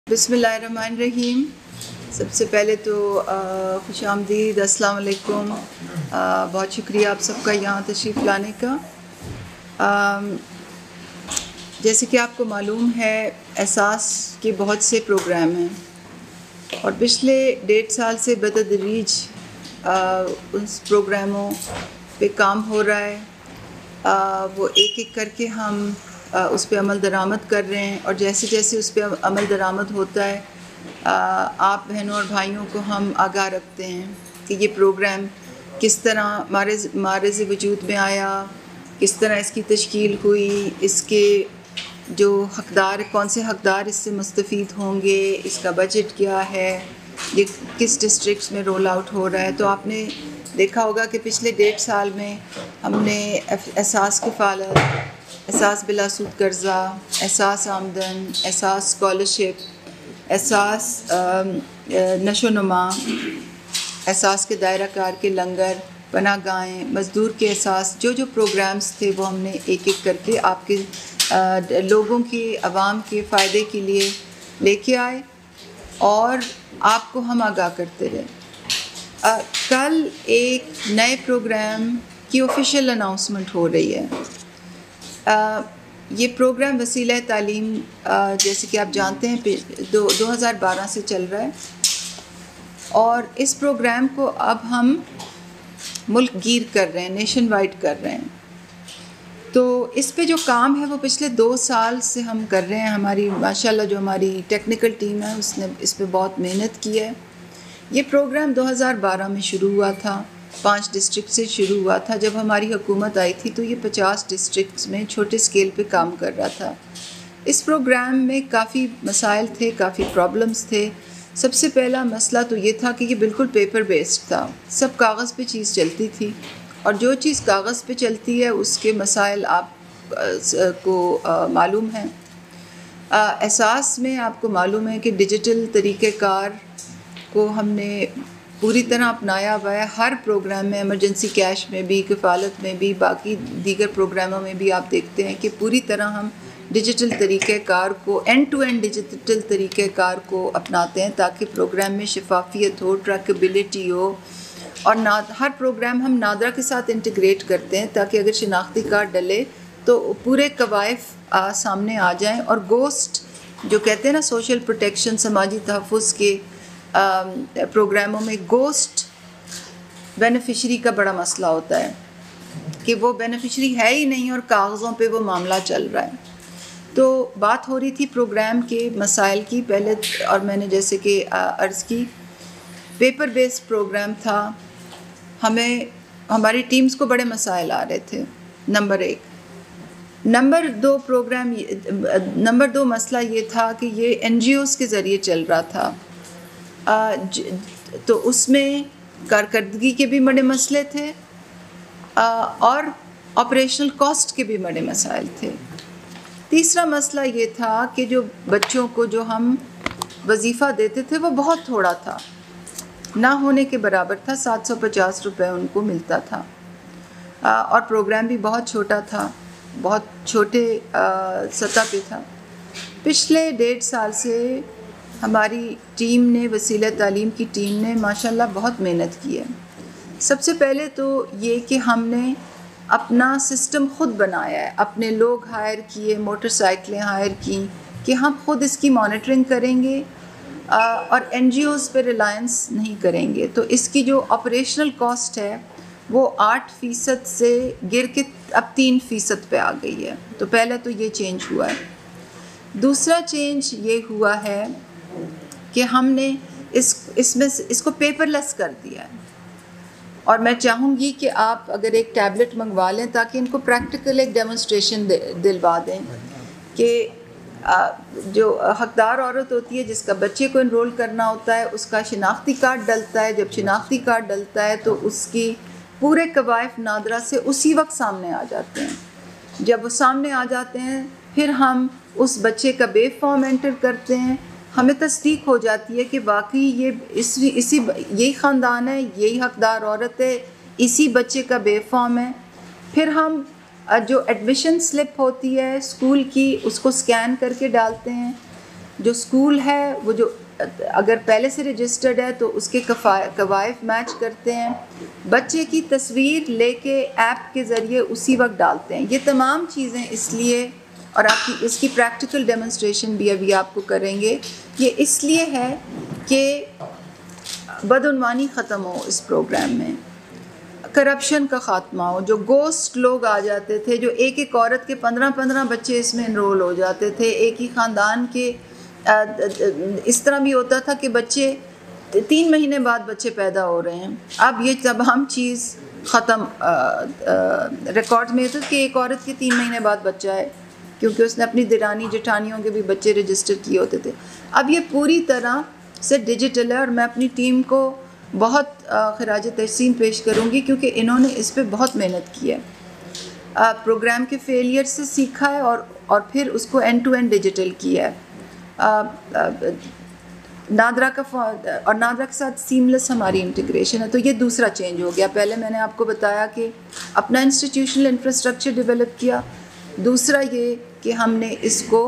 بسم اللہ الرحمن الرحیم۔ سب سے پہلے تو خوش آمدید، السلام علیکم۔ بہت شکریہ آپ سب کا یہاں تشریف لانے کا۔ جیسے کہ آپ کو معلوم ہے، احساس کے بہت سے پروگرام ہیں اور پچھلے 1.5 سال سے بتدریج اس پروگراموں پہ کام ہو رہا ہے۔ وہ ایک ایک کر کے ہم اس پہ عمل درآمد کر رہے ہیں، اور جیسے جیسے اس پہ عمل درآمد ہوتا ہے آپ بہنوں اور بھائیوں کو ہم آگاہ رکھتے ہیں کہ یہ پروگرام کس طرح معرض وجود میں آیا، کس طرح اس کی تشکیل ہوئی، اس کے جو حقدار کون سے حقدار اس سے مستفید ہوں گے، اس کا بجٹ کیا ہے، یہ کس ڈسٹرکٹس میں رول آؤٹ ہو رہا ہے۔ تو آپ نے دیکھا ہوگا کہ پچھلے 1.5 سال میں ہم نے احساس کفالت، احساس بلا سود قرضہ، احساس آمدن، احساس اسکالرشپ، احساس نشو و نما، احساس کے دائرہ کار کے لنگر، پناہ گاہیں، مزدور کے احساس، جو پروگرامز تھے وہ ہم نے ایک ایک کر کے آپ کے لوگوں کے، عوام کے فائدے کے لیے لے کے آئے اور آپ کو ہم آگاہ کرتے رہے۔ کل ایک نئے پروگرام کی آفیشیل اناؤنسمنٹ ہو رہی ہے۔ یہ پروگرام وسیلہ تعلیم جیسے کہ آپ جانتے ہیں 2012 سے چل رہا ہے، اور اس پروگرام کو اب ہم ملک گیر کر رہے ہیں، نیشن وائڈ کر رہے ہیں۔ تو اس پہ جو کام ہے وہ پچھلے 2 سال سے ہم کر رہے ہیں۔ ہماری ماشاءاللہ جو ہماری ٹیکنیکل ٹیم ہے اس نے اس پہ بہت محنت کی ہے۔ یہ پروگرام 2012 میں شروع ہوا تھا، 5 ڈسٹرکٹ سے شروع ہوا تھا۔ جب ہماری حکومت آئی تھی تو یہ 50 ڈسٹرکٹس میں چھوٹے اسکیل پہ کام کر رہا تھا۔ اس پروگرام میں کافی مسائل تھے، کافی پرابلمس تھے۔ سب سے پہلا مسئلہ تو یہ تھا کہ یہ بالکل پیپر بیسڈ تھا، سب کاغذ پہ چیز چلتی تھی، اور جو چیز کاغذ پہ چلتی ہے اس کے مسائل آپ کو معلوم ہیں۔ احساس میں آپ کو معلوم ہے کہ ڈیجیٹل طریقہ کار کو ہم نے پوری طرح اپنایا ہوا ہے۔ ہر پروگرام میں، ایمرجنسی کیش میں بھی، کفالت میں بھی، باقی دیگر پروگراموں میں بھی آپ دیکھتے ہیں کہ پوری طرح ہم ڈیجیٹل طریقہ کار کو، اینڈ ٹو اینڈ ڈیجیٹل طریقہ کار کو اپناتے ہیں تاکہ پروگرام میں شفافیت ہو، ٹریکیبلٹی ہو، اور ہر پروگرام ہم نادرا کے ساتھ انٹیگریٹ کرتے ہیں تاکہ اگر شناختی کارڈ ڈلے تو پورے قوائف سامنے آ جائیں۔ اور گوسٹ جو کہتے ہیں نا، سوشل پروٹیکشن، سماجی تحفظ کے پروگراموں میں گوسٹ بینیفیشری کا بڑا مسئلہ ہوتا ہے کہ وہ بینیفیشری ہے ہی نہیں اور کاغذوں پہ وہ معاملہ چل رہا ہے۔ تو بات ہو رہی تھی پروگرام کے مسائل کی پہلے، اور میں نے جیسے کہ عرض کی، پیپر بیسڈ پروگرام تھا۔ ہماری ٹیمز کو بڑے مسائل آ رہے تھے، نمبر 1۔ نمبر 2 مسئلہ یہ تھا کہ یہ NGOs کے ذریعے چل رہا تھا، تو اس میں کارکردگی کے بھی بڑے مسئلے تھے اور آپریشنل کاسٹ کے بھی بڑے مسائل تھے۔ تیسرا مسئلہ یہ تھا کہ جو بچوں کو جو ہم وظیفہ دیتے تھے وہ بہت تھوڑا تھا، نہ ہونے کے برابر تھا، 750 روپے ان کو ملتا تھا، اور پروگرام بھی بہت چھوٹا تھا، بہت چھوٹے سطح پہ تھا۔ پچھلے 1.5 سال سے ہماری ٹیم نے، وسیلہ تعلیم کی ٹیم نے ماشاءاللہ بہت محنت کی ہے۔ سب سے پہلے تو یہ کہ ہم نے اپنا سسٹم خود بنایا ہے، اپنے لوگ ہائر کیے، موٹر سائیکلیں ہائر کی کہ ہم خود اس کی مانیٹرنگ کریں گے اور NGOs پہ ریلائنس نہیں کریں گے۔ تو اس کی جو آپریشنل کاسٹ ہے وہ 8% سے گر کے اب 3% پہ آ گئی ہے۔ تو پہلے تو یہ چینج ہوا ہے۔ دوسرا چینج یہ ہوا ہے کہ ہم نے اس کو پیپر لیس کر دیا ہے، اور میں چاہوں گی کہ آپ اگر ایک ٹیبلٹ منگوا لیں تاکہ ان کو پریکٹیکل ایک ڈیمونسٹریشن دلوا دیں کہ جو حقدار عورت ہوتی ہے جس کا بچے کو انرول کرنا ہوتا ہے، اس کا شناختی کارڈ ڈلتا ہے۔ جب شناختی کارڈ ڈلتا ہے تو اس کی پورے قوائف نادرا سے اسی وقت سامنے آ جاتے ہیں۔ جب وہ سامنے آ جاتے ہیں پھر ہم اس بچے کا بے فارم انٹر کرتے ہیں، ہمیں تصدیق ہو جاتی ہے کہ واقعی یہی خاندان ہے، یہی حقدار عورت ہے، اسی بچے کا بے فارم ہے۔ پھر ہم جو ایڈمیشن سلپ ہوتی ہے اسکول کی، اس کو سکین کر کے ڈالتے ہیں، جو اسکول ہے وہ جو اگر پہلے سے رجسٹرڈ ہے تو اس کے قوائف میچ کرتے ہیں، بچے کی تصویر لے کے ایپ کے ذریعے اسی وقت ڈالتے ہیں. یہ تمام چیزیں اس لیے، اور آپ کی اس کی پریکٹیکل ڈیمونسٹریشن بھی ابھی آپ کو کریں گے، یہ اس لیے ہے کہ بدعنوانی ختم ہو اس پروگرام میں، کرپشن کا خاتمہ ہو. جو گوسٹ لوگ آ جاتے تھے، جو ایک ایک عورت کے 15 بچے اس میں انرول ہو جاتے تھے، ایک ہی خاندان کے اس طرح بھی ہوتا تھا کہ بچے 3 مہینے بعد بچے پیدا ہو رہے ہیں. اب یہ تمام چیز ختم. ریکارڈ میں تھا کہ ایک عورت کے 3 مہینے بعد بچہ ہے، کیونکہ اس نے اپنی دیرانی جٹھانیوں کے بھی بچے رجسٹر کیے ہوتے تھے. اب یہ پوری طرح سے ڈیجیٹل ہے، اور میں اپنی ٹیم کو بہت خراج تحسین پیش کروں گی کیونکہ انہوں نے اس پہ بہت محنت کی ہے. پروگرام کے فیلئر سے سیکھا ہے اور پھر اس کو اینڈ ٹو اینڈ ڈیجیٹل کیا ہے. نادرا اور نادرا کے ساتھ سیملیس ہماری انٹیگریشن ہے. تو یہ دوسرا چینج ہو گیا. پہلے میں نے آپ کو بتایا کہ اپنا انسٹیٹیوشنل انفراسٹرکچر ڈیولپ کیا. دوسرا یہ کہ ہم نے اس کو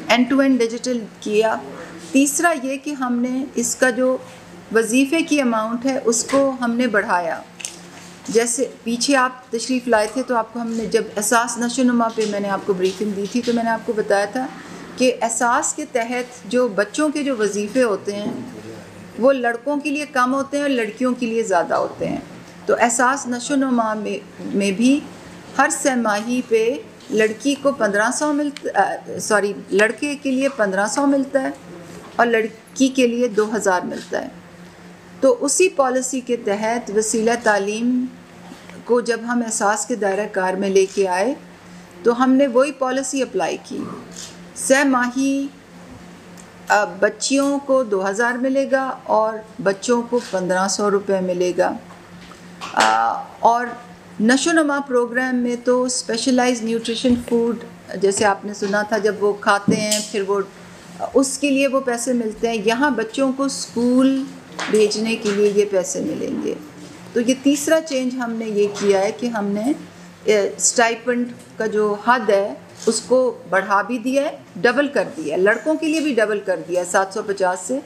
اینڈ ٹو اینڈ ڈیجیٹل کیا. تیسرا یہ کہ ہم نے اس کا جو وظیفے کی اماؤنٹ ہے اس کو ہم نے بڑھایا. جیسے پیچھے آپ تشریف لائے تھے تو آپ کو ہم نے جب احساس نشو و نما پہ میں نے آپ کو بریفنگ دی تھی تو میں نے آپ کو بتایا تھا کہ احساس کے تحت جو بچوں کے جو وظیفے ہوتے ہیں وہ لڑکوں کے لیے کم ہوتے ہیں اور لڑکیوں کے لیے زیادہ ہوتے ہیں. تو احساس نشو و نما میں بھی ہر سہ ماہی پہ لڑکی کو 1500 لڑکے کے لیے 1500 ملتا ہے اور لڑکی کے لیے 2000 ملتا ہے. تو اسی پالیسی کے تحت وسیلہ تعلیم کو جب ہم احساس کے دائرہ کار میں لے کے آئے تو ہم نے وہی پالیسی اپلائی کی. سہ ماہی بچیوں کو 2000 ملے گا اور بچوں کو 1500 روپے ملے گا. اور نشو نما پروگرام میں تو اسپیشلائز نیوٹریشن فوڈ جیسے آپ نے سنا تھا جب وہ کھاتے ہیں پھر وہ اس کے لیے وہ پیسے ملتے ہیں. یہاں بچوں کو اسکول بھیجنے کے لیے یہ پیسے ملیں گے. تو یہ تیسرا چینج ہم نے یہ کیا ہے کہ ہم نے اسٹائپنڈ کا جو حد ہے اس کو بڑھا بھی دیا ہے، ڈبل کر دیا ہے. لڑکوں کے لیے بھی ڈبل کر دیا ہے 750 سے،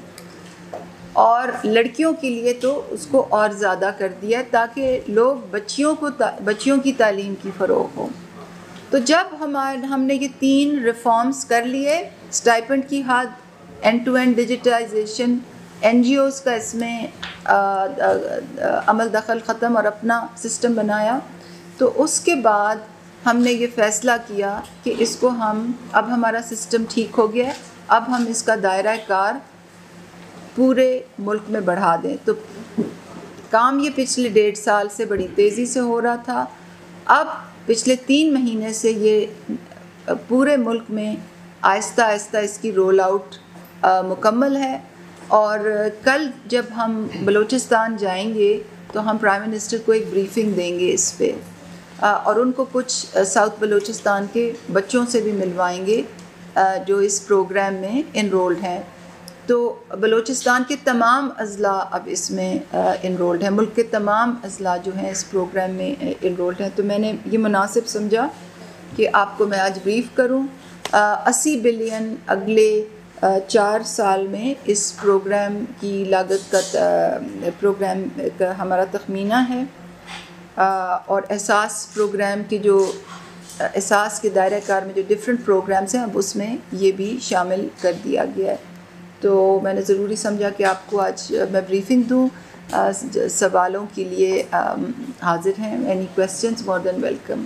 اور لڑکیوں کے لیے تو اس کو اور زیادہ کر دیا ہے تاکہ لوگ بچیوں کی تعلیم کی فروغ ہو. تو جب ہم نے یہ 3 ریفارمز کر لیے، اسٹائپنڈ کی حد، end to end digitisation, N G Os کا اس میں عمل دخل ختم اور اپنا سسٹم بنایا، تو اس کے بعد ہم نے یہ فیصلہ کیا کہ اس کو اب ہمارا سسٹم ٹھیک ہو گیا ہے، اب ہم اس کا دائرہ کار پورے ملک میں بڑھا دیں. تو کام یہ پچھلے 1.5 سال سے بڑی تیزی سے ہو رہا تھا. اب پچھلے 3 مہینے سے یہ پورے ملک میں آہستہ آہستہ اس کی رول آؤٹ مکمل ہے. اور کل جب ہم بلوچستان جائیں گے تو ہم پرائم منسٹر کو ایک بریفنگ دیں گے اس پہ، اور ان کو کچھ ساؤتھ بلوچستان کے بچوں سے بھی ملوائیں گے جو اس پروگرام میں انرولڈ ہیں. تو بلوچستان کے تمام اضلاع اب اس میں انرولڈ ہیں، ملک کے تمام اضلاع جو ہیں اس پروگرام میں انرولڈ ہیں. تو میں نے یہ مناسب سمجھا کہ آپ کو میں آج بریف کروں. 80 بلین اگلے 4 سال میں اس پروگرام کی لاگت پروگرام کا ہمارا تخمینہ ہے. اور احساس پروگرام کی جو احساس کے دائرہ کار میں جو ڈفرینٹ پروگرامز ہیں اب اس میں یہ بھی شامل کر دیا گیا ہے. تو میں نے ضروری سمجھا کہ آپ کو آج میں بریفنگ دوں. سوالوں کے لیے حاضر ہیں. اینی کویسچنز مور دین ویلکم.